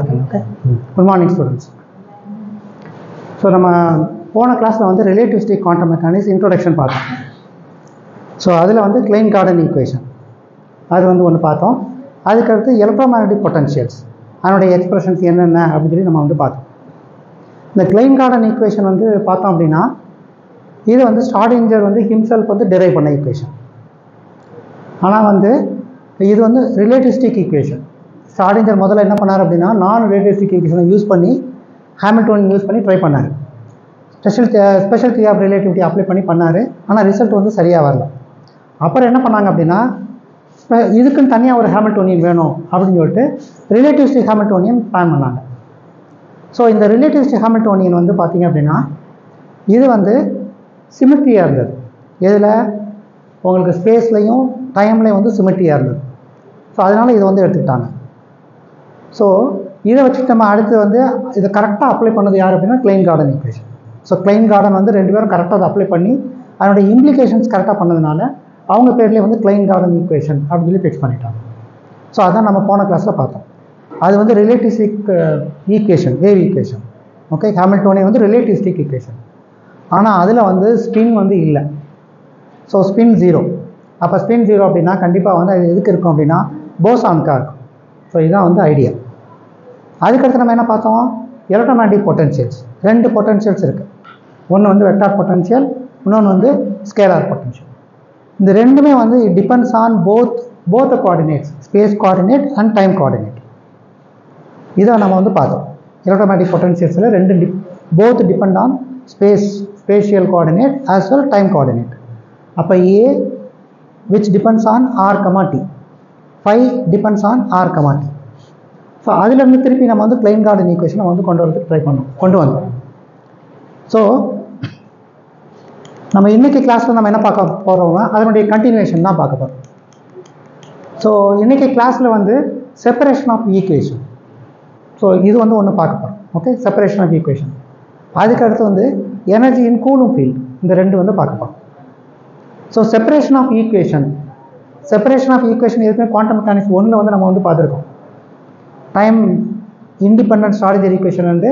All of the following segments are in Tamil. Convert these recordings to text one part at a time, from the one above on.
Okay. Good morning, students. So, நம்ம போன கிளாஸில் வந்து ரிலேட்டிவிஸ்டிக் குவாண்டம் மெக்கானிக்ஸ் இன்ட்ரோடக்ஷன் பார்த்தோம். ஸோ அதில் வந்து கிளைன் கார்டன் ஈக்குவேஷன் அது வந்து ஒன்று பார்த்தோம். அதுக்கடுத்து எலக்ட்ரோமேக்னடிக் பொட்டன்ஷியல்ஸ் அதனுடைய எக்ஸ்பிரஷன்ஸ் என்னென்ன அப்படின்னு சொல்லி நம்ம வந்து பார்த்தோம். இந்த கிளைன் கார்டன் ஈக்குவேஷன் வந்து பார்த்தோம் அப்படின்னா இது வந்து ஸ்டார்டிஞ்சர் வந்து ஹிம்செல்ஃப் வந்து டிரைவ் பண்ண ஈக்குவேஷன். ஆனால் வந்து இது வந்து ரிலேட்டிவிஸ்டிக் ஈக்குவேஷன். ஸ்டார்டிஞ்சர் முதல்ல என்ன பண்ணார் அப்படின்னா நான் ரிலேட்டிவிஸ்டிக் ஈக்குவேஷனை யூஸ் பண்ணி ஹாமில்டன் யூஸ் பண்ணி ட்ரை பண்ணார். Special theory of relativity apply பண்ணார். ஆனால் ரிசல்ட் வந்து சரியாக வரல. அப்புறம் என்ன பண்ணாங்க அப்படின்னா இதுக்குன்னு தனியாக ஒரு ஹாமில்டோனியன் வேணும் அப்படின்னு சொல்லிட்டு ரிலேட்டிவிஸ்டிக் ஹாமில்டோனியன் பிளான் பண்ணாங்க. ஸோ இந்த ரிலேட்டிவிஸ்டிக் ஹாமில்டோனியன் வந்து பார்த்திங்க அப்படின்னா இது வந்து சிமெட்ரியாக இருந்தது. எதில் உங்களுக்கு ஸ்பேஸ்லையும் டைம்லையும் வந்து சிமெட்ரியாக இருந்தது. ஸோ அதனால் இதை வந்து எடுத்துக்கிட்டாங்க. ஸோ இதை வச்சுட்டு நம்ம அடுத்து வந்து இதை கரெக்டாக அப்ளை பண்ணது யார் அப்படின்னா Kline garden equation. So Kline garden வந்து ரெண்டு பேரும் கரெக்டாக அதை அப்ளை பண்ணி அதனுடைய இம்ப்ளிகேஷன்ஸ் கரெக்டாக பண்ணதுனால அவங்க பேர்லேயே வந்து கிளைன் கார்டன் ஈக்குவேஷன் அப்படின்னு சொல்லி ஃபிக்ஸ் பண்ணிட்டாங்க. ஸோ அதான் நம்ம போன கிளாஸில் பார்த்தோம். அது வந்து relativistic equation, wave equation. Okay, Hamiltonian வந்து ரிலேட்டிவிஸ்டிக் ஈக்குவேஷன். ஆனால் அதில் வந்து ஸ்பின் வந்து இல்லை. So spin 0. அப்போ ஸ்பின் 0 அப்படின்னா கண்டிப்பாக வந்து அது எதுக்கு இருக்கும் அப்படின்னா போசானுக்காக இருக்கும். ஸோ இதுதான் வந்து ஐடியா. அதுக்கடுத்து நம்ம என்ன பார்த்தோம், எலக்ட்ரோமேக்னடிக் பொட்டன்ஷியல்ஸ். ரெண்டு பொட்டன்ஷியல்ஸ் இருக்குது. ஒன்று வந்து வெக்டார் பொட்டன்ஷியல், இன்னொன்று வந்து ஸ்கேலார் பொட்டன்ஷியல். இந்த ரெண்டுமே வந்து it depends on both coordinates, space coordinate and time coordinate. இதை நம்ம வந்து பார்த்தோம். எலக்ட்ரோமேக்னடிக் பொட்டன்ஷியல்ஸில் ரெண்டு both depend on spatial coordinate as well time coordinate. அப்போ ஏ which depends on r, t, phi depends on r, t. So அதிலிருந்து திருப்பி நம்ம வந்து கிளைன் கார்டன் ஈக்குவேஷனை வந்து கொண்டு வரதுக்கு கொண்டு வந்தோம். ஸோ நம்ம இன்றைக்கி கிளாஸில் நம்ம என்ன பார்க்க போகிறோம்னா அதனுடைய கண்டினியூஷன் தான் பார்க்க போகிறோம். ஸோ இன்றைக்கி கிளாஸில் வந்து செப்பரேஷன் ஆஃப் ஈக்குவேஷன். ஸோ இது வந்து ஒன்று பார்க்க போகிறோம். Okay, separation of equation. அதுக்கடுத்து வந்து எனர்ஜி இன் கூலும் ஃபீல்டு, இந்த ரெண்டு வந்து பார்க்க போகிறோம். ஸோ செப்பரேஷன் ஆஃப் ஈக்குவேஷன் ஏற்கனவே குவாண்டம் மெக்கானிக்ஸ் 1 வந்து நம்ம வந்து பார்த்துருக்கோம். டைம் இண்டிபெண்டன்ட் ஸ்டார்டிஞ்சர் ஈக்குவேஷன் வந்து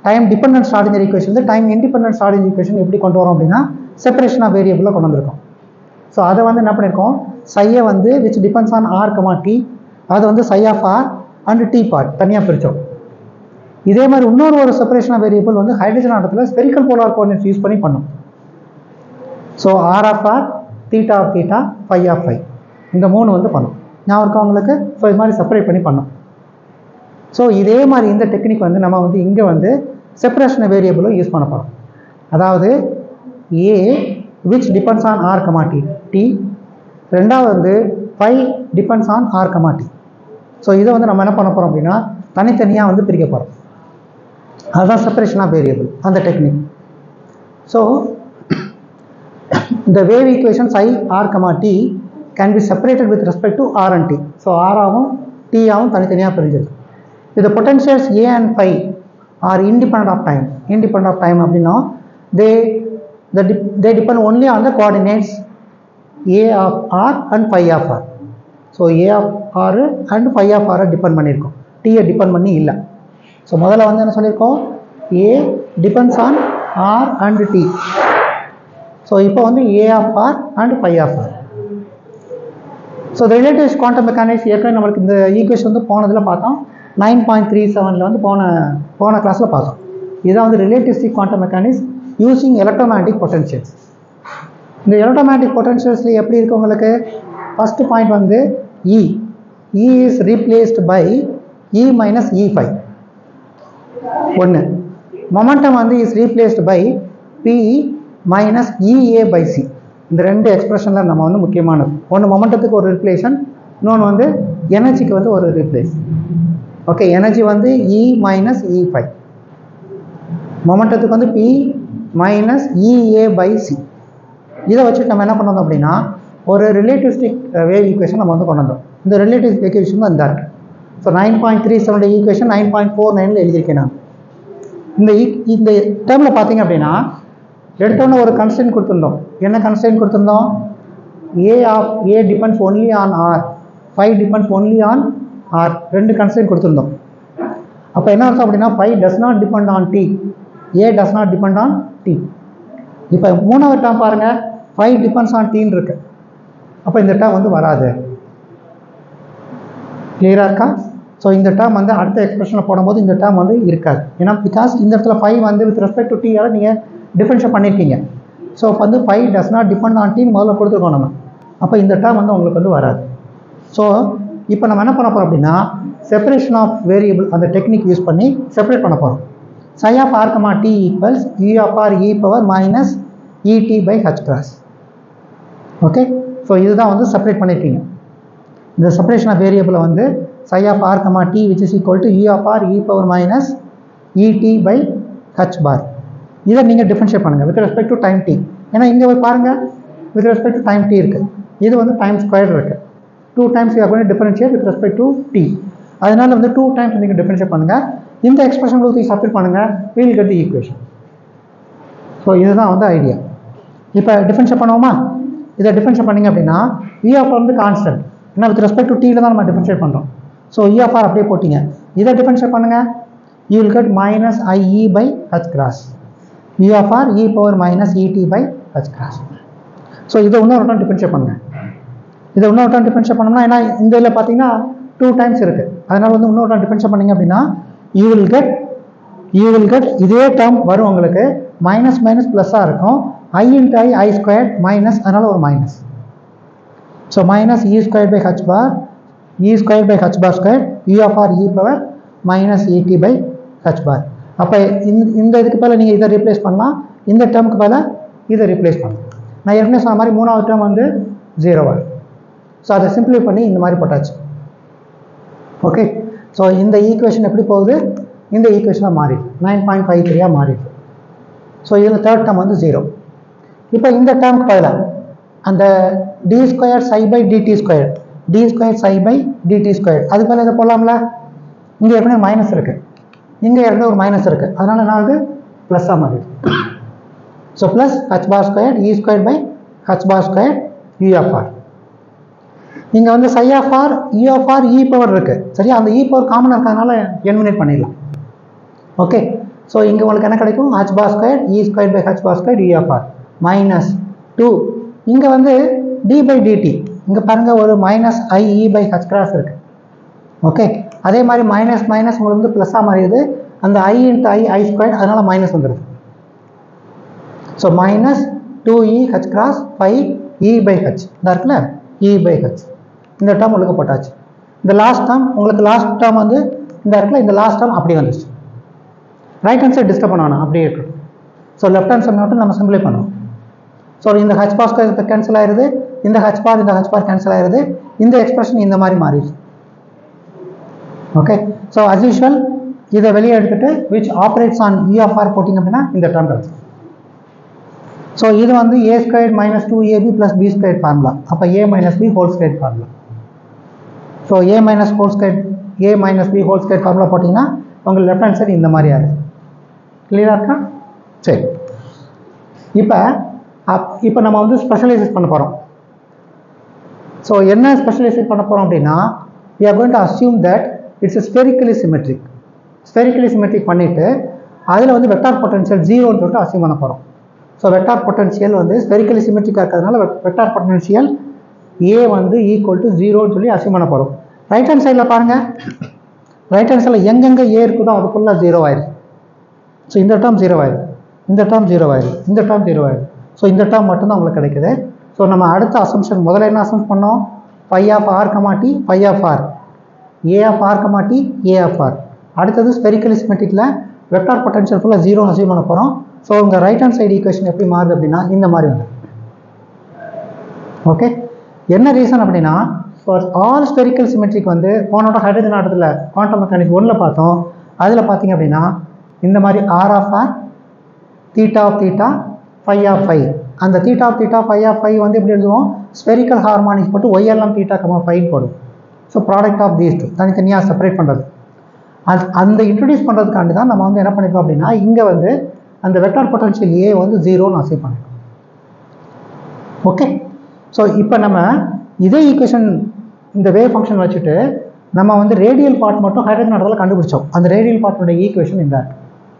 டைம் டிபெண்டன்ட் ஸ்டார்டிஞ்சர் ஈக்குவேஷன் வந்து டைம் இண்டிபெண்டன்ட் ஸ்டார்டிஞ்சர் ஈக்குவேஷன் எப்படி கொண்டு வரோம் அப்படின்னா செப்பரேஷன் ஆஃப் வேரியபிளில் கொண்டு வந்திருக்கோம். ஸோ அதை வந்து என்ன பண்ணியிருக்கோம், சையை வந்து which depends on r, t, அதை வந்து psi of r and t part தனியாக பிரித்தோம். இதே மாதிரி இன்னொரு செப்பரேஷன் ஆஃப் வேரியபிள் வந்து ஹைட்ரஜன் ஆட்டத்தில் ஸ்பெரிக்கல் போலார் கோஆர்டினேட்ஸ் யூஸ் பண்ணி பண்ணோம். So r of r, theta of theta, phi of phi, இந்த 3 வந்து பண்ணோம். ஞாபகம் இருக்கா உங்களுக்கு? ஸோ இது மாதிரி செப்பரேட் பண்ணி பண்ணோம். ஸோ இதே மாதிரி இந்த டெக்னிக் வந்து நம்ம வந்து இங்கே வந்து செப்பரேஷன் வேரியபிளும் யூஸ் பண்ண போகிறோம். அதாவது a which depends on r, t, ரெண்டாவது வந்து phi depends on r, t. So இதை வந்து நம்ம என்ன பண்ண போகிறோம் அப்படின்னா தனித்தனியாக வந்து பிரிக்க போகிறோம். அதுதான் செப்பரேஷன் ஆஃப் வேரியபிள், அந்த technique. So the wave equation psi r, t can be separated with respect to r and t. So r ஆகும் t ஆகும் தனித்தனியாக பிரிஞ்சிருக்கு. The potentials a and phi are independent of time அப்படின்னா they depend only on the coordinates a of r and phi of r. So a of r and phi of r depend பண்ணியிருக்கோம், t டிபெண்ட் பண்ணி இல்லை. ஸோ முதல்ல வந்து என்ன சொல்லியிருக்கோம், a depends on r and t. So இப்போ வந்து a of r and phi of r. So relativistic quantum mechanics ஏற்கனவே நம்மளுக்கு இந்த ஈக்குவேஷன் வந்து போனதில் பார்த்தோம். 9.37 வந்து போன கிளாஸில் பார்த்தோம். இதுதான் வந்து relativistic quantum mechanics using electromagnetic potentials. இந்த எலக்ட்ரோமேக்னடிக் பொட்டன்ஷியல்ஸில் எப்படி இருக்குது உங்களுக்கு, ஃபஸ்ட்டு பாயிண்ட் வந்து E is replaced by E minus E5. ஒன்று மொமெண்டம் வந்து is replaced by P minus EA by C. இந்த ரெண்டு எக்ஸ்பிரஷனில் நம்ம வந்து முக்கியமானது. ஒன்று மொமெண்டத்துக்கு ஒரு ரிப்ளேஷன், இன்னொன்று வந்து எனர்ஜிக்கு வந்து ஒரு ரீப்ளேஸ். ஓகே, எனர்ஜி வந்து E மைனஸ் E5, மொமெண்டத்துக்கு வந்து P minus EA by C. இதை வச்சுட்டு நம்ம என்ன பண்ணோம் அப்படின்னா ஒரு ரிலேட்டிவிஸ்டிக் வேவ் ஈக்குவேஷன் நம்ம வந்து கொண்டு வந்தோம். இந்த ரிலேட்டிவிஸ்டிக் ஈக்குவேஷன் தான் இந்த இருக்குது. ஸோ 9.37 ஈக்குவேஷன் 9.49 எழுதியிருக்கேன் நான். இந்த டேர்மில் பார்த்தீங்க அப்படின்னா எடுத்தோன்னே ஒரு கன்ஸ்டன்ட் கொடுத்துருந்தோம். என்ன கன்ஸ்டன்ட் கொடுத்துருந்தோம், a depends only on r, phi depends only on r, ரெண்டு கன்ஸ்டன்ட் கொடுத்துருந்தோம். அப்போ என்ன அர்த்தம் அப்படின்னா phi does not depend on t, a does not depend on t. இப்போ மூணாவது டேர்ம் பாருங்க, phi depends on t இருக்கு. அப்போ இந்த டேர்ம் வந்து வராது. கிளியரா இருக்கா? ஸோ இந்த டேர்ம் வந்து அடுத்த எக்ஸ்பிரஷனில் போடும்போது இந்த டேர்ம் வந்து இருக்காது. ஏன்னா பிகாஸ் இந்த இடத்துல phi வந்து வித் ரெஸ்பெக்ட் டு t நீங்கள் டிஃபரன்ஷியேட் பண்ணியிருக்கீங்க. ஸோ இப்போ வந்து phi does not depend on t முதல்ல கொடுத்துருக்கோம் நம்ம. அப்போ இந்த டேர்ம் வந்து உங்களுக்கு வந்து வராது. ஸோ இப்போ நம்ம என்ன பண்ண போகிறோம் அப்படின்னா செப்பரேஷன் ஆஃப் வேரியபிள் அந்த டெக்னிக் யூஸ் பண்ணி செப்பரேட் பண்ண போகிறோம். psi of r, t equals e of r e power minus et by h cross. Okay, so இதுதான் வந்து செப்பரேட் பண்ணியிருக்கீங்க. இந்த செப்பரேஷன் ஆஃப் வேரியபிளை வந்து psi of r, t which is equal to e of r e power minus et by h bar. இதை நீங்கள் டிஃபரன்ஷியேட் பண்ணுங்கள் with respect to time t. ஏன்னா இங்கே பாருங்கள் with respect to time t இருக்குது, இது வந்து டைம் ஸ்கொயர் இருக்குது. 2 times you are going to differentiate with respect to t. அதனால வந்து 2 times நீங்கள் டிஃபரன்ஷியேட் பண்ணுங்கள். இந்த எக்ஸ்பிரஷன் கொடுத்து சப்ஸ்டிட் பண்ணுங்கள், we will get the equation. So இதுதான் வந்து ஐடியா. இப்போ டிஃபரன்ஷியேட் பண்ணுவோமா? இதை டிஃபரன்ஷியேட் பண்ணிங்க அப்படின்னா e of r வந்து கான்ஸ்டன்ட், ஏன்னா வித் ரெஸ்பெக்ட் டு t தான் நம்ம டிஃபரன்ஷியேட் பண்ணுறோம். ஸோ e of r அப்படியே போட்டிங்க, இதை டிஃபரன்ஷியேட் பண்ணுங்கள், you will get minus ie by h cross. e of r e power minus et by h cross. So இதை இன்னொரு டைம் டிஃபரன்ஷியேட் பண்ணுங்கள். இதை இன்னொரு டைம் டிஃபரன்ஷியேட் பண்ணோம்னா, ஏன்னா இந்த இதில் பார்த்தீங்கன்னா 2 times இருக்குது, அதனால் வந்து இன்னொரு டைம் டிஃபரன்ஷியேட் பண்ணிங்க அப்படின்னா you will get இதே டேர்ம் வரும் உங்களுக்கு, மைனஸ் மைனஸ் ப்ளஸ்ஸாக இருக்கும், i into i square minus, அதனால் ஒரு minus. So minus e square by h bar, e square by h bar square e of r e power minus et by h bar. அப்போ இந்த இதுக்கு மேலே நீங்கள் இதை ரீப்ளேஸ் பண்ணலாம், இந்த டேர்முக்கு மேலே இதை ரீப்ளேஸ் பண்ணலாம். நான் ஏற்கனவே சொன்ன மாதிரி மூணாவது டேர்ம் வந்து 0 வரும். ஸோ அதை சிம்பிளை பண்ணி இந்த மாதிரி போட்டாச்சு. ஓகே, ஸோ இந்த ஈக்குவேஷன் எப்படி போகுது? இந்த ஈக்குவேஷனாக மாறி 9.53 மாறிடுது. ஸோ இதில் தேர்ட் டேர்ம் வந்து 0. இப்போ இந்த டேர்முக்கு பதிலாக அந்த d square psi by dt square, d square psi by dt square, அதுக்கு மேலே இதை போடலாம்ல. இங்கே ஏற்கனவே மைனஸ் இருக்குது, இங்கே ஏற்கனவே ஒரு மைனஸ் இருக்குது, அதனால் என்ன ஆகுது? ப்ளஸ்ஸாக மாறிடுது. So plus h bar square e square by h bar square u of r. இங்கே வந்து psi of r e of r e power இருக்குது, சரியா? அந்த e பவர் காமனாக இருக்கிறதுனால எலிமினேட் பண்ணிடலாம். ஓகே, ஸோ இங்கே உங்களுக்கு என்ன கிடைக்கும்? h bar square e square by h bar square e of r minus 2. இங்கே வந்து d பை dt, இங்கே பாருங்கள் ஒரு minus i e by h cross இருக்குது. ஓகே, அதே மாதிரி மைனஸ் மைனஸ் உங்களுக்கு வந்து ப்ளஸ்ஸாக மாறிடுது, அந்த i இன்ட்டு i ஸ்கொயர், அதனால் மைனஸ் வந்துடுது. So minus 2e h cross 5e by h இதாக இருக்குல்ல, e பை h. இந்த டேர்ம் உங்களுக்கு போட்டாச்சு. இந்த லாஸ்ட் டேர்ம் உங்களுக்கு லாஸ்ட் டேர்ம் வந்து இந்த இருக்குல்ல, இந்த லாஸ்ட் டேர்ம் அப்படி வந்துச்சு. ரைட் ஹேண்ட் சைட் டிஸ்டர்ப் பண்ணணும், அப்படியே இருக்கட்டும். ஸோ லெஃப்ட் ஹேண்ட் சைட் மட்டும் நம்ம சிம்பிளை பண்ணுவோம். ஸோ இந்த h bar ஸ்கொயர் கேன்சல் ஆயிடுது, இந்த h bar கேன்சல் ஆயிடுது, இந்த எக்ஸ்பிரஷன் இந்த மாதிரி மாறிடுது. ஓகே, ஸோ அஸ் யூஷுவல் இதை வெளியே எடுத்துட்டு which operates on e of r போட்டிங்க அப்படின்னா இந்த டேர்ம் கிடைக்கும். ஸோ இது வந்து a square minus 2ab plus b square formula. அப்போ a minus b whole square formula. So a minus b whole square formula போட்டிங்கன்னா உங்களுக்கு லெஃப்ட் ஹேண்ட் சைடு இந்த மாதிரி ஆகுது. கிளியராக இருக்கா? சரி, இப்போ நம்ம வந்து ஸ்பெஷலைசேட் பண்ண போகிறோம். ஸோ என்ன ஸ்பெஷலைசேட் பண்ண போகிறோம் அப்படின்னா we are going to assume that it's a spherically symmetric. Spherically symmetric பண்ணிவிட்டு அதில் வந்து வெக்டார் பொட்டன்ஷியல் 0ன்னு சொல்லிட்டு அசியூம் பண்ண போகிறோம். ஸோ வெக்டார் பொட்டன்ஷியல் வந்து ஸ்பெரிக்கலி சிமெட்ரிக்காக இருக்கிறதுனால வெக்டார் பொட்டன்ஷியல் ஏ வந்து ஈக்குவல் டு 0ன்னு சொல்லி அசியூம் பண்ண போகிறோம். ரைட் ஹேண்ட் சைடில் பாருங்கள், ரைட் ஹேண்ட் சைடில் எங்கெங்கே ஏ இருக்குதோ அது ஃபுல்லாக 0 ஆயிடுது. ஸோ இந்த டேர்ம் 0 ஆயிடுது, இந்த டேர்ம் 0 ஆயிடுது, இந்த டேர்ம் 0 ஆயிடுது. ஸோ இந்த டேர்ம் மட்டும்தான் உங்களுக்கு கிடைக்குது. ஸோ நம்ம அடுத்த அசம்ஷன் முதல்ல என்ன அசம்ஷன் பண்ணோம்? phi of r, t, phi of r, a of r, t, a of r. அடுத்தது ஸ்பெரிக்கலி சிமெட்ரிக்கில் வெக்டார் பொட்டன்ஷியல் ஃபுல்லாக 0 அசியூம் பண்ண போகிறோம். ஸோ உங்கள் ரைட் ஹேண்ட் சைடு ஈக்குவேஷன் எப்படி மாறுது அப்படின்னா இந்த மாதிரி வந்து. ஓகே, என்ன ரீசன் அப்படின்னா ஃபார் ஆல் ஸ்பெரிக்கல் சிமெட்ரிக் வந்து போனோட ஹைட்ரஜன் ஆட்டத்தில் குவாண்டம் மெக்கானிக்ஸ் 1ல் பார்த்தோம். அதில் பார்த்தீங்க அப்படின்னா இந்த மாதிரி R of R, theta of theta, phi of phi. அந்த theta of theta, phi of phi வந்து எப்படி எழுதுவோம்? ஸ்பெரிக்கல் ஹார்மானிக்ஸ் போட்டு ஒய்எல்லாம் தீட்டா கமா ஃபைன் போடும். So product of these two தனித்தனியாக செப்பரேட் பண்ணுறது. அந்த இன்ட்ரடியூஸ் பண்ணுறதுக்காண்டி தான் நம்ம வந்து என்ன பண்ணியிருக்கோம் அப்படின்னா இங்கே வந்து அந்த வெக்டார் பொட்டன்ஷியல் ஏ வந்து 0ன்னு அசைவ் பண்ணியிருக்கோம். ஓகே, ஸோ இப்போ நம்ம இதே ஈக்குவேஷன் இந்த வேவ் ஃபங்க்ஷன் வச்சுட்டு நம்ம வந்து ரேடியல் பார்ட் மட்டும் ஹைட்ரஜன் ஆட்டத்தில் கண்டுபிடிச்சோம். அந்த ரேடியல் பார்ட்டோட ஈக்குவேஷன் இந்த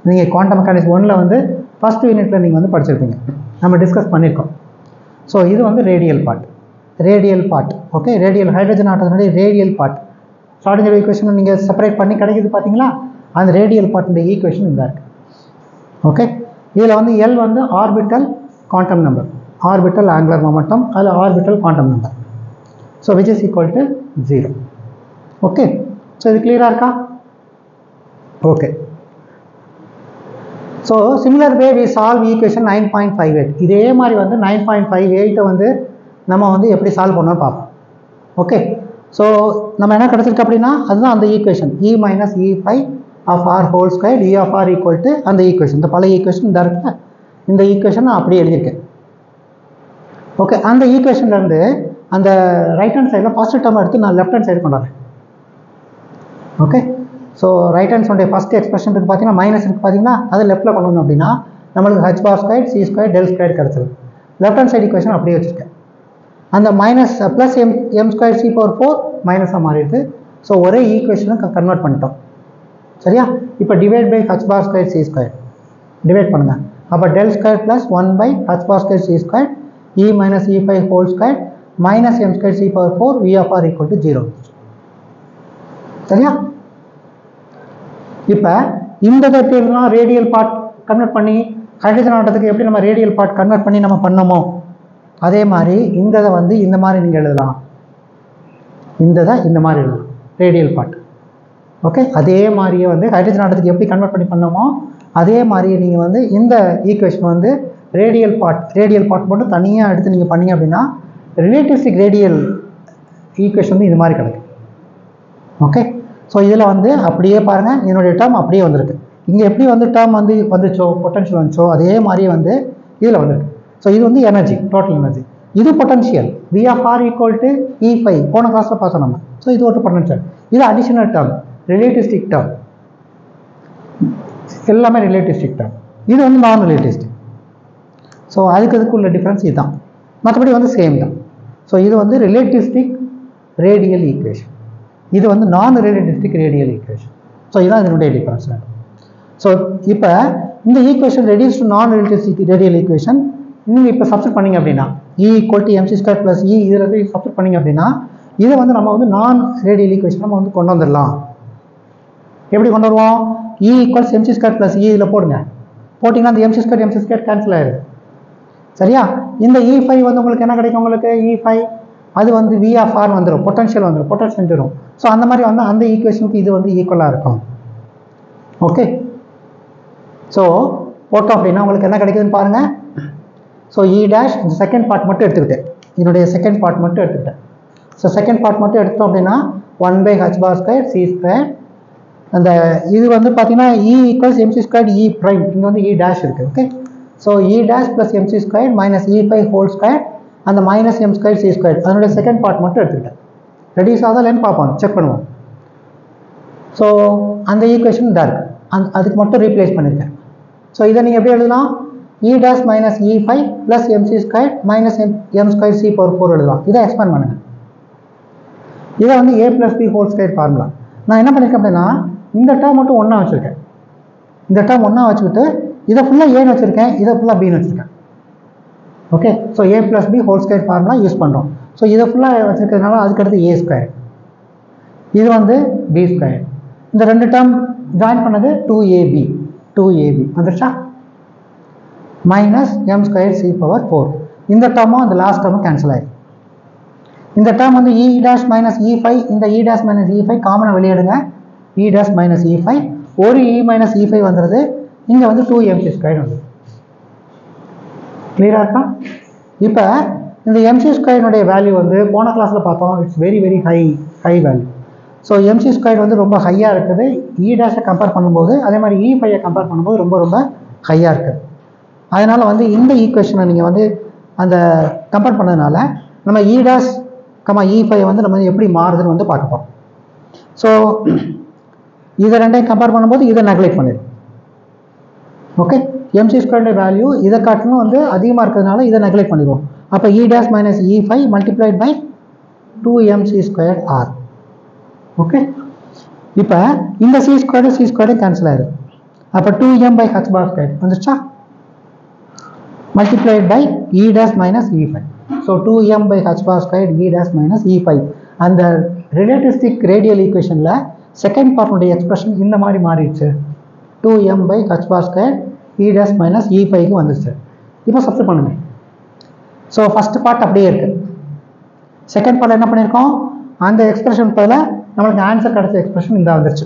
நீங்கள் குவாண்டம் மெக்கானிக்ஸ் 1ல் வந்து ஃபஸ்ட் யூனிட்டில் நீங்கள் வந்து படிச்சிருப்பீங்க, நம்ம டிஸ்கஸ் பண்ணியிருக்கோம். ஸோ இது வந்து radial part. Okay, radial hydrogen ஆட்டத்தினுடைய ரேடியல் பார்ட் ஷ்ராடின்ஜர் ஈக்குவேஷன் நீங்கள் செப்பரேட் பண்ணி கிடைக்குது பார்த்தீங்களா, அந்த ரேடியல் பார்ட்டுடைய ஈக்குவேஷன் இந்த இருக்குது. ஓகே, இதில் வந்து எல் வந்து orbital quantum number, orbital angular momentum, அதில் orbital quantum number. So which is equal to 0. Okay, so இது கிளியராக இருக்கா? Okay, so similar way we solve equation 9.58. இதே மாதிரி வந்து 9.58 வந்து நம்ம வந்து எப்படி சால்வ் பண்ணோன்னு பார்ப்போம். ஓகே, ஸோ நம்ம என்ன கிடச்சிருக்கு அப்படின்னா அதுதான் அந்த equation E minus E5 of r whole square E of r equal to அந்த ஈக்குவேஷன், இந்த பழைய ஈக்குவேஷன் இந்த இருக்குல்ல, இந்த ஈக்குவேஷன் நான் அப்படியே எழுதியிருக்கேன். ஓகே, அந்த ஈக்குவேஷன்லேருந்து அந்த ரைட் ஹேண்ட் சைடில் ஃபஸ்ட் டேர்ம் எடுத்து நான் லெஃப்ட் ஹேண்ட் சைடு கொண்டாடுறேன். ஓகே, ஸோ ரைட் ஹேண்ட் சைடுடைய ஃபஸ்ட் எக்ஸ்பிரஷன் இருக்குது பார்த்தீங்கன்னா மைனஸ் இருக்குது பார்த்தீங்கன்னா, அது லெஃப்ட்டில் கொண்டு வந்தோம் அப்படின்னா நம்மளுக்கு h bar square c square del square கிடச்சிது. லெஃப்ட் ஹேண்ட் சைடு ஈக்குவேஷன் அப்படியே வச்சுருக்கேன். அந்த minus plus m square c power 4 மைனஸாக மாறிடுது. ஸோ ஒரே ஈக்குவேஷனை கன்வெர்ட் பண்ணிட்டோம். சரியா? இப்போ divide by h bar square c square divide பண்ணுங்கள். அப்போ del square plus 1 by h bar square c square E minus E5 whole square minus m square c power 4 V of r equal to 0. சரியா? இப்போ இந்த தட்டிலாம் ரேடியல் பார்ட் கன்வெர்ட் பண்ணி ஹைட்ரஜன் ஆட்டத்துக்கு எப்படி நம்ம ரேடியல் பார்ட் கன்வெர்ட் பண்ணி நம்ம பண்ணோமோ அதே மாதிரி இந்த வந்து இந்த மாதிரி நீங்கள் எழுதலாம். இந்த மாதிரி எழுதலாம் ரேடியல் பார்ட். ஓகே, அதே மாதிரியே வந்து ஹைட்ரஜன் ஆட்டத்துக்கு எப்படி கன்வெர்ட் பண்ணி பண்ணோமோ அதே மாதிரியே நீங்கள் வந்து இந்த ஈக்குவேஷன் வந்து ரேடியல் பார்ட் மட்டும் தனியாக எடுத்து நீங்கள் பண்ணீங்க அப்படின்னா ரிலேட்டிவிஸ்டிக் ரேடியல் ஈக்குவேஷன் வந்து இது மாதிரி கிடைக்கும். ஓகே, ஸோ இதில் வந்து அப்படியே பாருங்கள், என்னுடைய டேர்ம் அப்படியே வந்திருக்கு. இங்கே எப்படி வந்து டேர்ம் வந்து வந்துச்சோ பொட்டன்ஷியல் வந்துச்சோ அதே மாதிரியே வந்து இதில் வந்திருக்கு. ஸோ இது வந்து எனர்ஜி, டோட்டல் எனர்ஜி. இது potential V of r equal to E5 போன கிளாஸில் பார்த்தோம் நம்ம. ஸோ இது ஒரு பொட்டன்ஷியல். இது அடிஷனல் டேர்ம், ரிலேட்டிவிஸ்டிக் டேர்ம், எல்லாமே ரிலேட்டிவிஸ்டிக் டேர்ம். இது வந்து நான் ரிலேட்டிவிஸ்டிக். ஸோ அதுக்குள்ள டிஃப்ரென்ஸ் இதுதான், மற்றபடி வந்து சேம் தான். ஸோ இது வந்து ரிலேட்டிவிஸ்டிக் ரேடியல் ஈக்குவேஷன், இது வந்து நான் ரிலேட்டிவிஸ்டிக் ரேடியல் ஈக்குவேஷன். ஸோ இதுதான் இதனுடைய டிஃப்ரென்ஸ். ஸோ இப்போ இந்த ஈக்குவேஷன் ரெடியூஸ் டு நான் ரிலேட்டிவிஸ்டிக் ரேடியல் ஈக்குவேஷன் நீங்கள் இப்போ சப்ஸ்டிட் பண்ணிங்க அப்படின்னா E equal to mc² plus E இதில் போய் சப்ஸ்டிட் பண்ணிங்க அப்படின்னா இதை வந்து நம்ம வந்து நான் ரேடியல் ஈக்குவேஷன் நம்ம வந்து கொண்டு வந்துடலாம். எப்படி கொண்டு வருவோம்? E equals mc² plus E இதில் போட்டிங்கன்னா அந்த mc² கேன்சல் ஆயிடுது. சரியா? இந்த E5 வந்து உங்களுக்கு என்ன கிடைக்கும்? உங்களுக்கு E5 அது வந்து V ஆஃப் ஆர் வந்துடும், பொட்டன்ஷியல் வந்துடும். ஸோ அந்த மாதிரி வந்து அந்த ஈக்குவேஷனுக்கு இது வந்து ஈக்குவலாக இருக்கும். ஓகே, ஸோ போட்டோம் அப்படின்னா உங்களுக்கு என்ன கிடைக்குதுன்னு பாருங்கள். ஸோ E டேஷ் இந்த செகண்ட் பார்ட் மட்டும் எடுத்துக்கிட்டேன், இதனுடைய செகண்ட் பார்ட் மட்டும் எடுத்துக்கிட்டேன். ஸோ செகண்ட் பார்ட் மட்டும் எடுத்தோம் அப்படின்னா 1 by h bar square c square. அந்த இது வந்து பார்த்தீங்கன்னா E equals mc² E prime, இங்கே வந்து E டேஷ் இருக்குது. Okay, so E dash plus mc² minus E5 whole square அந்த மைனஸ் m² c ஸ்கொயர் அதனுடைய செகண்ட் பார்ட் மட்டும் எடுத்துக்கிட்டேன். ரெடியூஸ் ஆகுதா இல்லைன்னு பார்ப்போம், செக் பண்ணுவோம். ஸோ அந்த ஈக்குவேஷன் இதாக இருக்குது, அதுக்கு மட்டும் ரீப்ளேஸ் பண்ணியிருக்கேன். ஸோ இதை நீங்கள் எப்படி எழுதலாம்? E dash minus E5 plus mc² minus m² c power 4 எழுதலாம். இதை எக்ஸ்பேண்ட் பண்ணுங்கள். இதை வந்து a plus b whole square formula. நான் என்ன பண்ணியிருக்கேன் அப்படின்னா இந்த டேர்ம் மட்டும் ஒன்றா வச்சுருக்கேன். இந்த டேர்ம் ஒன்றா வச்சுக்கிட்டு இதை ஃபுல்லாக ஏன்னு வச்சுருக்கேன், இதை ஃபுல்லாக பின்னு வச்சுருக்கேன். Okay, so a plus b whole square formula use பண்ணுறோம். ஸோ இதை ஃபுல்லாக வச்சுருக்கிறதுனால அதுக்கடுத்து a ஸ்கொயர், இது வந்து b ஸ்கொயர். இந்த ரெண்டு டேர்ம் ஜாயின் பண்ணது 2ab வந்துருச்சா? Minus m² c power 4. இந்த டேர்மும் அந்த லாஸ்ட் டேர்மும் கேன்சல் ஆயிடும். இந்த டேர்ம் வந்து E டேஷ் மைனஸ் E5, இந்த E டேஷ் மைனஸ் E5 காமனாக வெளியிடுங்க. E டேஷ் மைனஸ் E5 ஒரு E மைனஸ் E5 வந்துடுது. இங்கே வந்து 2mc² வந்து கிளியராக இருக்கா? இப்போ இந்த mc² வேல்யூ வந்து போன கிளாஸில் பார்த்தோம், it's very very high value. So mc² வந்து ரொம்ப ஹையாக இருக்குது E டேஷை கம்பேர் பண்ணும்போது, அதே மாதிரி E5 கம்பேர் பண்ணும்போது ரொம்ப ரொம்ப ஹையாக இருக்குது. அதனால் வந்து இந்த ஈக்குவேஷனை நீங்கள் வந்து அந்த கம்பேர் பண்ணதுனால நம்ம E டேஷ் E5 வந்து நம்ம எப்படி மாறுதுன்னு வந்து பார்க்க போகிறோம். ஸோ இதை ரெண்டையும் கம்பேர் பண்ணும்போது இதை நெக்லெக்ட் பண்ணிடும். ஓகே, mc² வேல்யூ இதை காட்டணும் வந்து அதிகமாக இருக்கிறதுனால இதை நெக்லெக்ட் பண்ணிடுவோம். அப்போ E dash minus E5 multiplied by 2mc² r. Okay, இப்போ இந்த சி ஸ்கொயர்டு கேன்சல் ஆயிடும். அப்போ 2m by h bar squared வந்துச்சா, multiplied by e dash minus e5. So 2m by h bar squared e dash minus e5. அந்த relativistic radial equationல செகண்ட் பார்ட்னுடைய எக்ஸ்பிரஷன் இந்த மாதிரி மாறிடுச்சு. 2m by h bar squared e dash minus e5க்கு வந்துச்சு. இப்போ சப்ஸ்டிட் பண்ணுங்க. ஸோ ஃபர்ஸ்ட் பார்ட் அப்படியே இருக்கு. செகண்ட் பார்ட் என்ன பண்ணியிருக்கோம், அந்த எக்ஸ்பிரஷன் பதில் நம்மளுக்கு ஆன்சர் கிடைச்ச எக்ஸ்பிரஷன் இந்த வந்துருச்சு.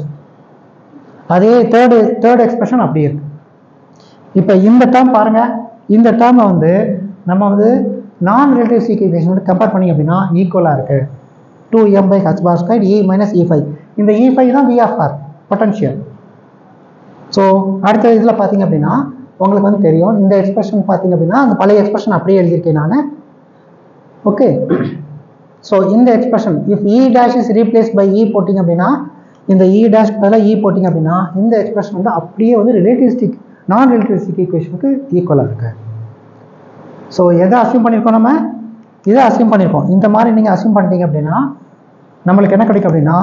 அதே தேர்ட் எக்ஸ்பிரஷன் அப்படியே இருக்கு. இப்போ இந்த டேர்ம் பாருங்க, இந்த டேர்மை வந்து நம்ம வந்து நான் ரிலேட்டிவிஸ்டிக் ஈக்குவேஷனோட கம்பேர் பண்ணி அப்படின்னா ஈக்குவலாக இருக்கு. 2m by h bar squared e minus e5. இந்த e5 தான் v of r potential. So அடுத்த இதில் பார்த்தீங்க அப்படின்னா உங்களுக்கு வந்து தெரியும், இந்த எக்ஸ்பிரஷன் பார்த்தீங்க அப்படின்னா அந்த பழைய எக்ஸ்பிரஷன் அப்படியே எழுதியிருக்கேன் நான். ஓகே, ஸோ இந்த expression if e dash is replaced by e போட்டிங்க அப்படின்னா, இந்த e dash பதில் e போட்டிங்க அப்படின்னா இந்த எக்ஸ்பிரஷன் வந்து அப்படியே வந்து நான் ரிலேட்டிவிஸ்டிக் ஈக்குவேஷனுக்கு ஈக்குவலாக இருக்கு. ஸோ எதை அசியூம் பண்ணியிருக்கோம், நம்ம இதை அசியூம் பண்ணியிருக்கோம். இந்த மாதிரி நீங்கள் அசியூம் பண்ணிட்டீங்க அப்படின்னா நம்மளுக்கு என்ன கிடைக்கும் அப்படின்னா,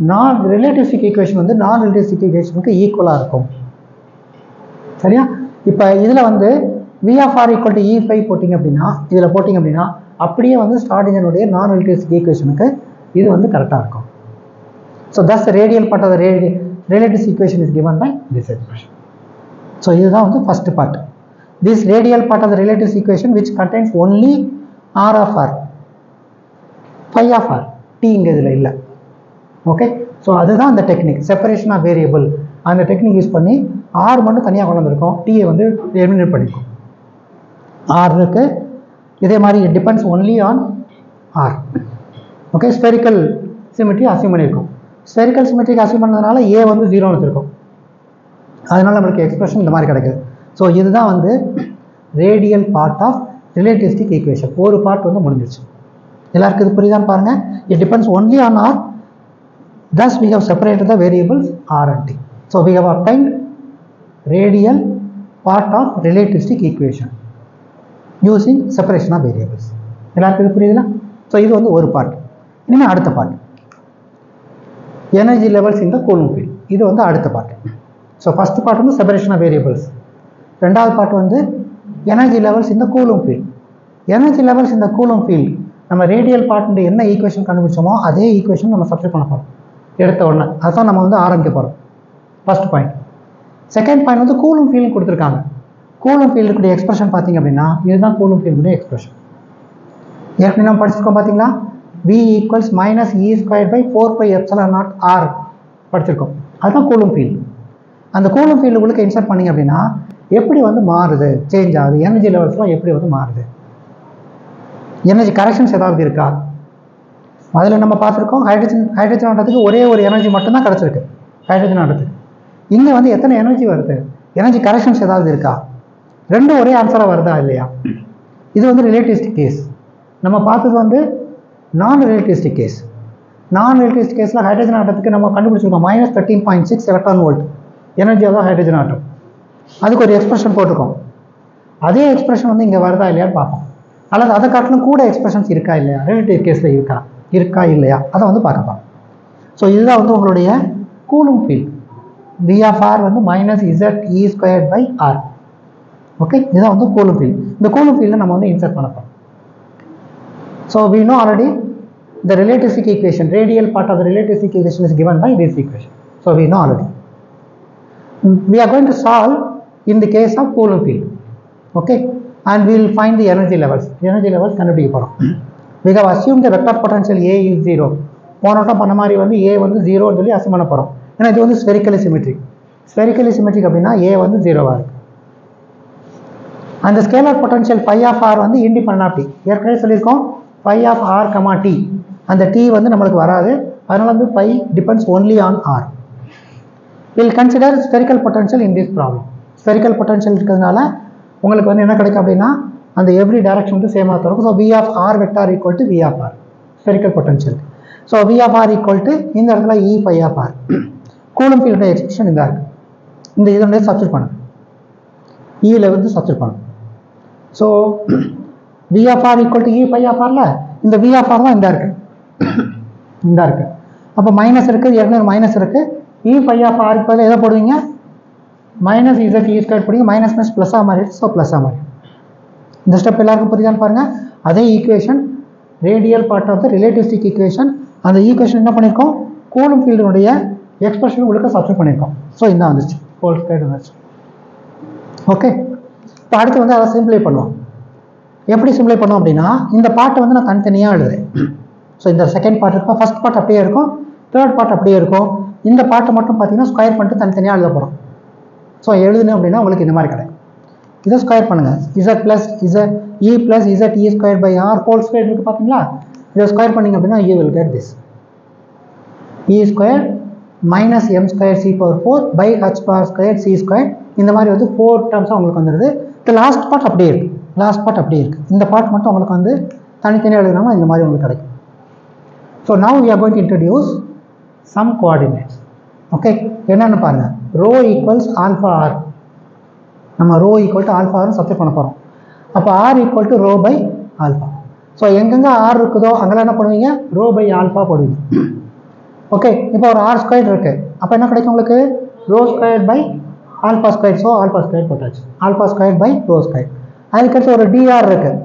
நான் ரிலேட்டிவிஸ்டிக் ஈக்குவேஷன் வந்து நான் ரிலேட்டிவிஸ்டிக் ஈக்குவேஷனுக்கு ஈக்குவலாக இருக்கும். சரியா, இப்போ இதில் வந்து v of r equal to e5 போட்டிங்க அப்படின்னா, இதில் போட்டிங்க அப்படின்னா அப்படியே வந்து ஸ்டார்டிங்கனுடைய நான் ரிலேட்டிவிஸ்டிக் ஈக்குவேஷனுக்கு இது வந்து கரெக்டாக இருக்கும். So that's the radial part of the relativistic equation is given by this expression. So இதுதான் வந்து first part. This radial part of the relativistic equation which contains only r of r, phi of r, t இங்கே இதில் இல்லை. ஓகே, ஸோ அதுதான் அந்த டெக்னிக், செப்பரேஷன் ஆஃப் வேரியபிள். அந்த டெக்னிக் யூஸ் பண்ணி ஆர் மட்டும் தனியாக கொண்டு வந்திருக்கோம், டீயை வந்து எலிமினேட் பண்ணியிருக்கோம். ஆர் இருக்கு, இதே மாதிரி it depends only on r. Okay, spherical symmetry assume பண்ணியிருக்கோம். ஸ்பெரிக்கல் சிமெட்ரிக்கு அசியூம் பண்ணதுனால ஏ வந்து 0 எடுத்திருக்கோம். அதனால நம்மளுக்கு எக்ஸ்பிரஷன் இந்த மாதிரி கிடைக்குது. ஸோ இதுதான் வந்து radial part of relativistic equation. ஒரு பார்ட் வந்து முடிஞ்சிருச்சு. எல்லாருக்கும் இது புரியுதான்னு பாருங்க. It depends only on r. Thus we have separated the variables r and t. So we have obtained radial part of relativistic equation using separation of variables. எல்லாருக்கும் இது புரியுதுல? ஸோ இது வந்து ஒரு பார்ட். இனிமேல் அடுத்த பார்ட், எனர்ஜி லெவல்ஸ் இன் த கூலும் ஃபீல்ட். இது வந்து அடுத்த பார்ட். ஸோ ஃபர்ஸ்ட் பார்ட் வந்து செப்பரேஷன் ஆஃப் வேரியபிள்ஸ், ரெண்டாவது பார்ட் வந்து எனர்ஜி லெவல்ஸ் இன் த கூலும் ஃபீல்ட். எனர்ஜி லெவல்ஸ் இன் த கூலும் ஃபீல்ட் நம்ம ரேடியல் பார்ட் என்ன ஈக்குவேஷன் கண்டுபிடிச்சோமோ அதே ஈக்குவேஷன் நம்ம சப்ஸ்டிட் பண்ண போகிறோம் எடுத்த உடனே. அதுதான் நம்ம வந்து ஆரம்பிக்க போகிறோம். First point. செகண்ட் பாயிண்ட் வந்து கூலும் ஃபீல்டு கொடுத்துருக்காங்க. கூலும் ஃபீல்டுக்குடைய எக்ஸ்பிரஷன் பார்த்தீங்க அப்படின்னா இதுதான் கூலும் ஃபீல்டுடைய எக்ஸ்பிரஷன். ஏற்கனவே நம்ம படிச்சிருக்கோம் பார்த்தீங்களா, v equals minus e square by 4 pi epsilon naught r படிச்சிருக்கோம். அதுதான் கூலும் ஃபீல்டு. அந்த கூலும் ஃபீல்டு உங்களுக்கு இன்சர்ட் பண்ணிங்க அப்படின்னா எப்படி வந்து மாறுது, சேஞ்ச் ஆகுது, எனர்ஜி லெவல்ஸ்லாம் எப்படி வந்து மாறுது, எனர்ஜி கரெக்ஷன்ஸ் ஏதாவது இருக்கா. அதில் நம்ம பார்த்துருக்கோம், ஹைட்ரஜன் ஆட்டத்துக்கு ஒரே ஒரு எனர்ஜி மட்டும்தான் கிடச்சிருக்கு ஹைட்ரஜன் ஆட்டத்துக்கு. இங்கே வந்து எத்தனை எனர்ஜி வருது, எனர்ஜி கரெக்ஷன்ஸ் ஏதாவது இருக்கா, ரெண்டும் ஒரே ஆன்சராக வருதா இல்லையா. இது வந்து ரிலேட்டிவிஸ்டிக் கேஸ். நம்ம பார்த்தது வந்து நான் ரிலேட்டிவிஸ்டிக் கேஸ். நான் ரிலேட்டிவிஸ்டிக் கேஸில் ஹைட்ரஜன் ஆட்டத்துக்கு நம்ம கண்டுபிடிச்சிருக்கோம் மைனஸ் 13.6 எலக்ட்ரான் வோல்ட் எனர்ஜி தான் ஹைட்ரஜன் ஆட்டம். அதுக்கு ஒரு எக்ஸ்பிரஷன் போட்டிருக்கோம். அதே எக்ஸ்பிரஷன் வந்து இங்கே வருதா இல்லையான்னு பார்ப்போம். அல்லது அதை காட்டிலும் கூட எக்ஸ்பிரஷன்ஸ் இருக்கா இல்லையா, ரிலேட்டிவ் கேஸில் இருக்கா இல்லையா, அதை வந்து பார்க்கலாம். ஸோ இதுதான் வந்து உங்களுடைய coulomb field. v of r வந்து minus z e squared by r. Okay, இதுதான் வந்து கூலும் ஃபீல்ட். இந்த கூலும் ஃபீல்டில் நம்ம வந்து இன்சர்ட் பண்ணப்போம். So we know already the relativistic equation, radial part of the relativistic equation is given by this equation. So we know already. We are going to solve in the case of Coulomb field. Okay, and we will find the energy levels. Energy levels கண்டுபிடிக்க போறோம். We have assumed the vector potential A is 0. போனோட்டம் பண்ண மாதிரி வந்து A வந்து 0 சொல்லி அசியூம் பண்ண போறோம். ஏன்னா இது வந்து ஸ்பெரிக்கலி சிமெட்ரிக். ஸ்பெரிக்கலி சிமெட்ரிக் அப்படின்னா A வந்து 0வா இருக்கு. அந்த scalar potential phi of r வந்து இண்டிபெண்டன்ட் ஆஃப் t. ஏற்கனவே சொல்லியிருக்கோம் phi of r, t. அந்த t வந்து நம்மளுக்கு வராது. அதனால வந்து phi depends only on r. We'll consider spherical potential in this problem. Spherical potential இருக்கிறதுனால உங்களுக்கு வந்து என்ன கிடைக்கும் அப்படின்னா அந்த எவ்ரி டைரக்ஷன் வந்து சேமாக இருக்கும். So v of r vector equal to v of r, spherical potential. So v of r equal to இந்த இடத்துல e phi of r. Coulomb field expression இந்த இருக்கு. இந்த இதனுடைய சப்ஸ்டிட் பண்ணும், இல வந்து சப்ஸ்டிட் பண்ணும். So v of r equal to e phi of r ல இந்த v of r தான் இந்த இருக்கு. அப்போ மைனஸ் இருக்குது, ஏற்கனவே மைனஸ் இருக்குது. இ ஃபைவ் ஆஃப் ஆருக்கு பதில் எதை போடுவீங்க? மைனஸ் இசட் இ ஸ்கொயர் போடுவீங்க. மைனஸ் மைனஸ் ப்ளஸ்ஸாக மாறிடுது. ஸோ ப்ளஸ்ஸாக மாறி இந்த ஸ்டெப் எல்லாருக்கும் புரியுதான்னு பாருங்கள். அதே equation radial part of the relativistic equation. அந்த ஈக்குவேஷன் என்ன பண்ணியிருக்கோம்? கூலும் ஃபீல்டுடைய எக்ஸ்பிரஷன் உங்களுக்கு சப்ஸ்டிட் பண்ணியிருக்கோம். ஸோ இந்த வந்துச்சு, ஹோல் ஸ்கொயர் வந்துச்சு. ஓகே, இப்போ அடுத்து வந்து அதை சிம்பிளை பண்ணுவோம். எப்படி சிம்பிளை பண்ணுவோம் அப்படின்னா, இந்த பார்ட்டை வந்து நான் தனித்தனியாக எழுதுறேன். ஸோ இந்த செகண்ட் பார்ட் இருக்கும், ஃபர்ஸ்ட் பார்ட் அப்படியே இருக்கும், தேர்ட் பார்ட் அப்படியே இருக்கும். இந்த பார்ட்டை மட்டும் பார்த்தீங்கன்னா ஸ்கொயர் பண்ணிட்டு தனித்தனியாக எழுத போகிறோம். ஸோ எழுதுனேன் அப்படின்னா உங்களுக்கு இந்த மாதிரி கிடைக்கும். இதை ஸ்கொயர் பண்ணுங்கள். Z plus z e plus z e square by r whole square இருக்குது பார்த்தீங்களா? இதை ஸ்கொயர் பண்ணிங்க அப்படின்னா you will get this e square minus m square c power 4 by h bar square c square. இந்த மாதிரி வந்து 4 டேர்ம்ஸாக உங்களுக்கு வந்துடுது. இந்த லாஸ்ட் பார்ட் அப்படியே இருக்குது, லாஸ்ட் பார்ட் அப்படியே இருக்குது. இந்த பார்ட் மட்டும் உங்களுக்கு வந்து தனித்தனியாக எழுதுனாலும் இந்த மாதிரி உங்களுக்கு கிடைக்கும். So now we are going to introduce some coordinates. Okay, என்னென்னு பாருங்கள். Rho equals alpha R. நம்ம ரோ ஈக்குவல் டு ஆல்ஃபா ஆர்னு சப்ஸ்டிட் பண்ண போகிறோம். அப்போ R equal to rho by alpha. So எங்கெங்கே ஆர் இருக்குதோ அங்கெல்லாம் என்ன பண்ணுவீங்க? ரோ பை ஆல்ஃபா போடுவீங்க. ஓகே, இப்போ ஒரு ஆர் ஸ்கொயர் இருக்குது. அப்போ என்ன கிடைக்கும் உங்களுக்கு? Rho square by alpha square. So alpha square போட்டாச்சு. Alpha square by rho square. அதுக்கடுத்து ஒரு டிஆர் இருக்குது.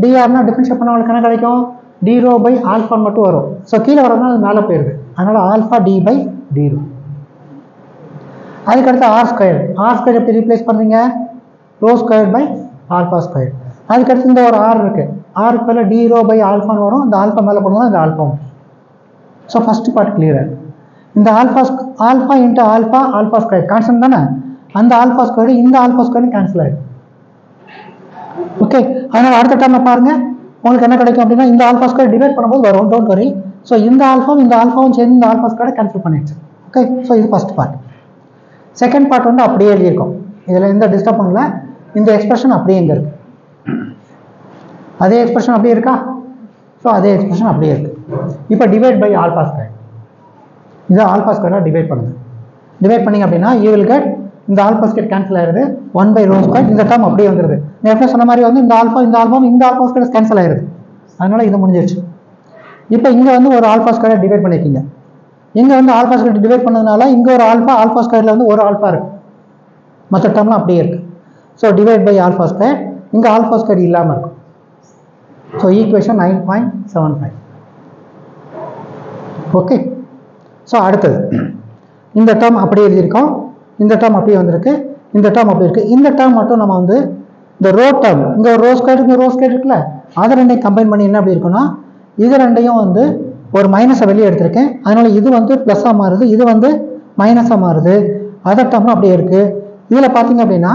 டிஆர்னா டிஃபரன்ஷியேட் பண்ண உங்களுக்கு என்ன கிடைக்கும்? டி ரோ பை ஆல்ஃபான்னு மட்டும் வரும். ஸோ கீழே வரதுனால அது மேலே போயிடுது. அதனால் alpha d by d rho. அதுக்கடுத்து ஆர் ஸ்கொயர். ஆர் ஸ்கொயர் எப்படி ரீப்ளேஸ் பண்ணுறீங்க? Rho square by alpha square. அதுக்கடுத்து இந்த ஒரு ஆர் இருக்குது. ஆருக்கு மேலே டி ரோ பை ஆல்ஃபான்னு வரும். இந்த ஆல்ஃபா மேலே போடுவோம், இந்த ஆல்ஃபா வரும். So first part clear. இந்த alpha into alpha, alpha square constant தானே? அந்த ஆல்ஃபா ஸ்கொயர் இந்த ஆல்ஃபா ஸ்கொயர் கேன்சல் ஆகிடும். ஓகே, அதனால் அடுத்த டைம் பாருங்கள் உங்களுக்கு என்ன கிடைக்கும் அப்படின்னா, இந்த ஆல்ஃபா ஸ்கொயர் டிவைட் பண்ணும்போது வரும், டோன்ட் வரி. ஸோ இந்த ஆல்ஃபாவும் சேர்ந்து இந்த ஆல்ஃபா ஸ்கொயரை கேன்சல் பண்ணிடுச்சு. ஓகே, ஸோ இது ஃபஸ்ட் பார்ட். செகண்ட் பார்ட் வந்து அப்படியே எழுதியிருக்கோம். இதில் எந்த டிஸ்டர்ப் பண்ணல. இந்த எக்ஸ்பிரஷன் அப்படியே இங்கே இருக்குது. அதே எக்ஸ்பிரஷன் அப்படியே இருக்கா? ஸோ அதே எக்ஸ்பிரஷன் அப்படியே இருக்குது. இப்போ டிவைட் பை ஆல்ஃபா ஸ்கொயர். இதை ஆல்ஃபா ஸ்கொயராக டிவைட் பண்ணுங்கள். டிவைட் பண்ணிங்க அப்படின்னா யூ வில் கெட் இந்த ஆல்ஃபா ஸ்கொயர் கேன்சல் ஆகிடுது. 1 பை ரோ ஸ்கொயர். இந்த டேர்ம் அப்படியே வந்துடுது. நேற்று சொன்ன மாதிரி வந்து இந்த ஆல்ஃபா ஸ்கொயர் கேன்சல் ஆகிடுது. அதனால் இது முடிஞ்சிருச்சு. இப்போ இங்கே வந்து ஒரு ஆல்ஃபா ஸ்கொயரை டிவைட் பண்ணியிருக்கீங்க. இங்கே வந்து ஆல்ஃபா ஸ்கொயர் டிவைட் பண்ணதுனால இங்கே ஒரு ஆல்ஃபா ஸ்கொயரில் வந்து ஒரு ஆல்ஃபா இருக்குது, மற்ற டேர்ம்லாம் அப்படியே இருக்குது. So divide by alpha square. இங்கே ஆல்ஃபா ஸ்கொயர் இல்லாமல் இருக்கும். So equation 9.75. ஓகே, ஸோ அடுத்தது இந்த டேர்ம் அப்படியே எழுதியிருக்கோம். இந்த டேர்ம் அப்படியே வந்திருக்கு. இந்த டேர்ம் அப்படி இருக்குது. இந்த டேர்ம் மட்டும் நம்ம வந்து இந்த ரோ டேர்ம், இங்கே ஒரு ரோ ஸ்கொயர் இருக்குல்ல, அதை ரெண்டையும் கம்பைன் பண்ணி என்ன அப்படி இருக்குன்னா, இது ரெண்டையும் வந்து ஒரு மைனஸை வெளியே எடுத்திருக்கேன். அதனால் இது வந்து ப்ளஸ்ஸாக மாறுது, இது வந்து மைனஸாக மாறுது. அதர் டேர்ம்லாம் அப்படியே இருக்குது. இதில் பார்த்தீங்க அப்படின்னா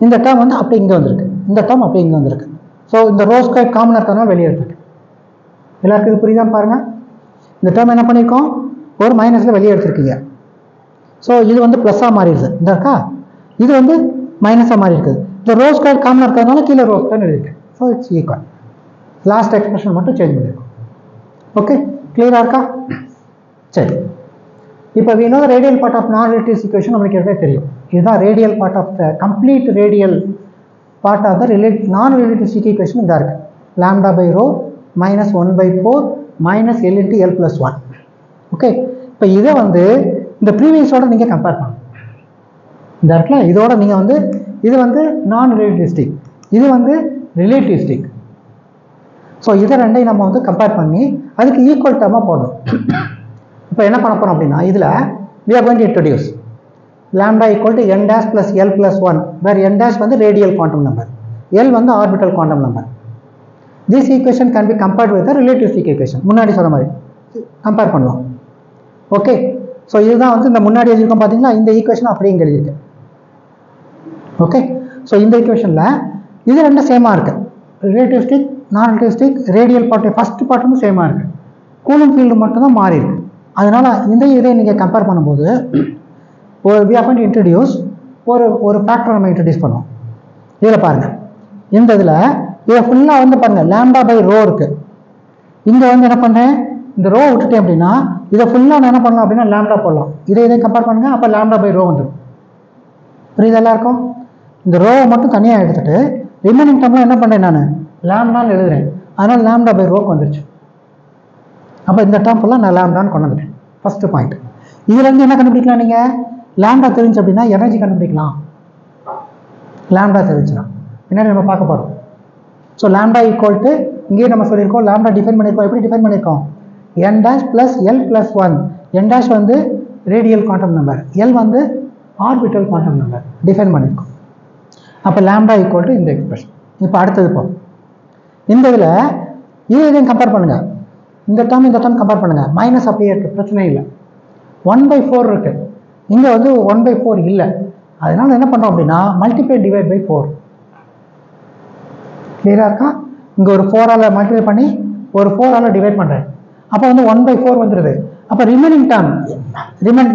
இந்த டேர்ம் வந்து அப்படியே இங்கே வந்திருக்கு, இந்த டேர்ம் அப்படியே இங்கே வந்திருக்கு. ஸோ இந்த ரோ ஸ்கொயர் காமனாக இருக்கிறதுனால வெளியே எடுத்துருக்கு. எல்லாருக்கும் இது புரியுதான்னு பாருங்கள். இந்த டேர்ம் என்ன பண்ணியிருக்கோம்? ஒரு மைனஸில் வெளியே எடுத்துருக்கீங்க. ஸோ இது வந்து ப்ளஸ்ஸாக மாறிடுது. இந்த இருக்கா, இது வந்து மைனஸாக மாறி இருக்குது. இந்த ரோ ஸ்கொயர் காமனாக இருக்கிறதுனால கீழே ரோ ஸ்கொயர் எழுதிருக்கு. So it's equal. Last expression மட்டும் சேஞ்ச் பண்ணியிருக்கோம். ஓகே, கிளியராக இருக்கா? சரி, இப்போ we know the radial part of non-relativity equation நம்மளுக்கு ஏற்கனவே தெரியும். இதுதான் radial part of the complete radial part of the non-relativity equation. இதாக இருக்குது. lambda by rho minus 1 by 4 minus L into L plus 1. Okay, இப்போ இதை வந்து இந்த ப்ரீவியஸோட நீங்கள் கம்பேர் பண்ணணும். இந்த இடத்துல இதோட நீங்கள் வந்து இது வந்து நான் ரிலேட்டிவிஸ்டிக், இது வந்து ரிலேட்டிவிஸ்டிக். ஸோ இதை ரெண்டையும் நம்ம வந்து கம்பேர் பண்ணி அதுக்கு ஈக்குவல் டேர்மாக போடணும். இப்போ என்ன பண்ண போகிறோம் அப்படின்னா, இதில் we are going to introduce lambda equal to n dash plus L plus 1, where n dash வந்து radial quantum number, L வந்து orbital quantum number. This equation can be compared with the relativistic equation. முன்னாடி சொன்ன மாதிரி கம்பேர் பண்ணுவோம். ஓகே, ஸோ இதுதான் வந்து இந்த முன்னாடி எழுதியிருக்கோம் பார்த்தீங்களா, இந்த ஈக்குவேஷன் அப்படியே இங்கே எழுதியிருக்கேன். ஓகே, ஸோ இந்த ஈக்குவேஷனில் இது ரெண்டும் சேமாக இருக்குது. ரிலேட்டிவிஸ்டிக், நான் relativistic, radial part first part வந்து சேமாக இருக்குது. கூலிங் ஃபீல்டு மட்டும்தான் மாறி இருக்கு. அதனால் இந்த இதை நீங்கள் கம்பேர் பண்ணும்போது we are going to introduce ஒரு ஃபேக்டரை நம்ம இன்ட்ரடியூஸ் பண்ணுவோம். இதில் பாருங்கள், இந்த இதை ஃபுல்லாக வந்து பாருங்கள் லேம்டா பை ரோ இருக்குது. இங்கே வந்து என்ன பண்ணுறேன், இந்த ரோ விட்டுட்டேன் அப்படின்னா இதை ஃபுல்லாக நான் என்ன பண்ணலாம் அப்படின்னா லேம்டா போடலாம். இதை கம்பேர் பண்ணுங்கள், அப்போ லேம்டா பை ரோ வந்துடும். புரியுதெல்லாம் இருக்கும். இந்த ரோவை மட்டும் தனியாக எடுத்துகிட்டு ரிமைனிங் டேர்ம்லாம் என்ன பண்ணுறேன், நான் லேம்டான்னு எழுதுறேன். அதனால் லேம்டா பை ரோக்கு வந்துருச்சு. அப்போ இந்த டேர்ம் ஃபுல்லாக நான் லேம்டான்னு கொண்டு வந்துட்டேன். First point. இதுலேருந்து என்ன கண்டுபிடிக்கலாம்? நீங்கள் லேம்டா தெரிஞ்சு அப்படின்னா எனர்ஜி கண்டுபிடிக்கலாம். லேம்டா தெரிஞ்சுனா பின்னாடி நம்ம பார்க்க போகிறோம். ஸோ லேம்டா ஈக்குவல் டு இங்கேயே நம்ம சொல்லியிருக்கோம், லேம்டா டிஃபைன் பண்ணியிருக்கோம். எப்படி டிஃபைன் பண்ணியிருக்கோம்? n dash plus l plus 1. n dash வந்து ரேடியல் குவாண்டம் நம்பர், l வந்து ஆர்பிட்டல் குவாண்டம் நம்பர் டிஃபைன் பண்ணியிருக்கோம். அப்போ லேம்டா ஈக்குவல் டு இந்த எக்ஸ்பிரஷன். இப்போ அடுத்தது போ, இந்த இதில் இதையும் கம்பேர் பண்ணுங்கள். இந்த டேர்ம் கம்பேர் பண்ணுங்கள். மைனஸ் அப்படியே இருக்குது, பிரச்சனை இல்லை. 1/4 இருக்குது, இங்கே வந்து 1/4 இல்லை. அதனால என்ன பண்ணுறோம் அப்படின்னா மல்டிப்ளை டிவைட் பை 4. கிளியராக இருக்கா? இங்கே ஒரு 4ஆல் மல்டிப்ளை பண்ணி ஒரு 4ஆல் டிவைட் பண்ணுறேன். அப்போ வந்து 1/4 வந்துடுது. அப்போ ரிமைனிங் டேர்ம்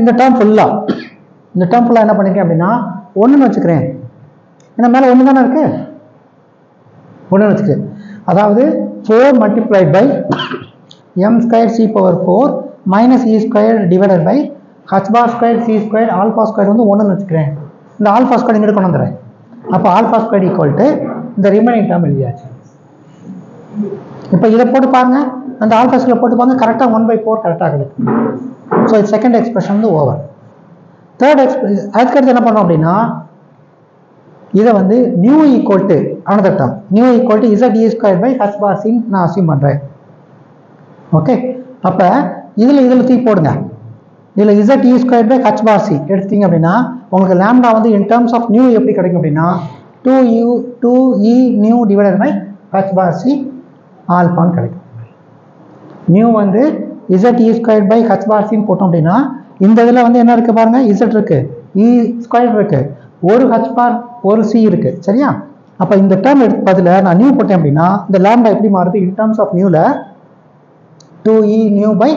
இந்த டேர்ம் ஃபுல்லாக என்ன பண்ணிருக்கேன் அப்படின்னா 1ன்னு வச்சுக்கிறேன். ஏன்னா மேலே 1 தானே இருக்கு, 1 வச்சுக்கிறேன். அதாவது 4 multiplied by m square c power 4 minus e square divided by h bar square c square alpha square வந்து 1ன்னு வச்சுக்கிறேன். இந்த ஆல்ஃபா ஸ்கொயர் இங்கிட்டு கொண்டு வந்துடுறேன். அப்போ ஆல்ஃபா ஸ்கொயர் ஈக்குவல் டு இந்த ரிமைனிங் டேர்ம் எழுதியாச்சு. இப்போ இதை போட்டு பாருங்க, அந்த ஆல்ஃபா ஸ்கொயர் போட்டு பாருங்க, கரெக்டாக 1/4 கரெக்டாக கிடைக்கும். ஸோ செகண்ட் எக்ஸ்பிரஷன் வந்து ஓவர். தேர்ட் அதுக்கடுத்து என்ன பண்ணோம் அப்படின்னா இதை வந்து nu equal to another term, nu equal to z e square by h bar c நான் அசியூம் பண்ணுறேன். ஓகே, அப்போ இதில் தூக்கி போடுங்க. இதில் z e square by h bar c எடுத்தீங்க அப்படின்னா உங்களுக்கு லேம்டா வந்து இன் டேர்ம்ஸ் ஆஃப் நியூ எப்படி கிடைக்கும் அப்படின்னா 2e nu divided by h bar c ஆல்ஃபான்னு கிடைக்கும். நியூ வந்து z e square by h bar c போட்டோம் அப்படின்னா இந்த இதில் வந்து என்ன இருக்குது பாருங்க, z இருக்கு, e ஸ்கொயர் இருக்கு, ஒரு h பார் ஒரு c இருக்கு. சரியா? அப்போ இந்த டேர்ம் எடுத்து பதில் நான் நியூ போட்டேன் அப்படின்னா இந்த லேம்டா எப்படி மாறுது? இன் டேர்ம்ஸ் ஆஃப் நியூவில் 2e nu by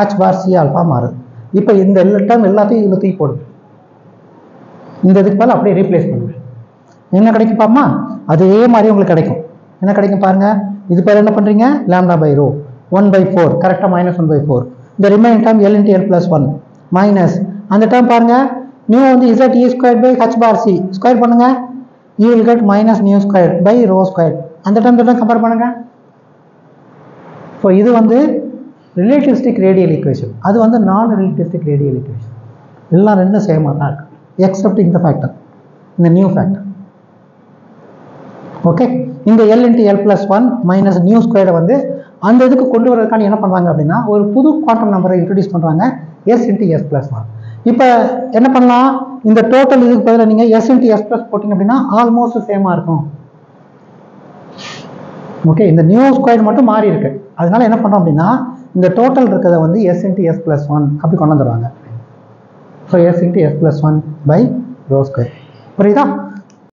h bar c alpha மாறுது. இப்போ இந்த டேர்ம் எல்லாத்தையும் இதில் தூக்கி போடுது. இந்த இதுக்கு மேலே அப்படியே ரீப்ளேஸ் பண்ணுவேன். என்ன கிடைக்கும் பாருமா? அதே மாதிரி உங்களுக்கு கிடைக்கும். என்ன கிடைக்கும் பாருங்க, இது பேர் என்ன பண்ணுறீங்க? லேம்டா பை ரோ 1/4 கரெக்டாக மைனஸ் 1/4. இந்த remaining term l into l plus 1 மைனஸ் அந்த டேர்ம் பாருங்க, நியூ வந்து z e square by h bar c square பண்ணுங்க, you will get minus nu square by rho square. அந்த டேர்ம் கம்பேர் பண்ணுங்க. ஸோ இது வந்து ரிலேட்டிவிஸ்டிக் ரேடியல் ஈக்குவேஷன், அது வந்து நான் ரிலேட்டிவிஸ்டிக் ரேடியல் ஈக்குவேஷன். எல்லாம் ரெண்டும் சேமாக தான் இருக்கு எக்ஸப்ட் இந்த ஃபேக்டர், இந்த நியூ ஃபேக்டர். ஓகே, இந்த l into l plus 1 minus nu ஸ்கொயரை வந்து அந்த இதுக்கு கொண்டு வரதுக்கான என்ன பண்ணுறாங்க அப்படின்னா ஒரு புது குவாண்டம் நம்பரை இன்ட்ரடியூஸ் பண்ணுறாங்க, s into s plus 1. இப்போ என்ன பண்ணலாம், இந்த டோட்டல் இதுக்கு பதிலாக நீங்கள் s into s plus போட்டிங்க அப்படின்னா ஆல்மோஸ்ட் சேமாக இருக்கும். ஓகே, இந்த நியூ ஸ்கொயர் மட்டும் மாறி இருக்கு. அதனால என்ன பண்ணுறோம் அப்படின்னா இந்த டோட்டல் இருக்கிறத வந்து s into s plus 1 அப்படி கொண்டு வந்துடுவாங்க. So s into s plus 1 by rho square. புரியுதா?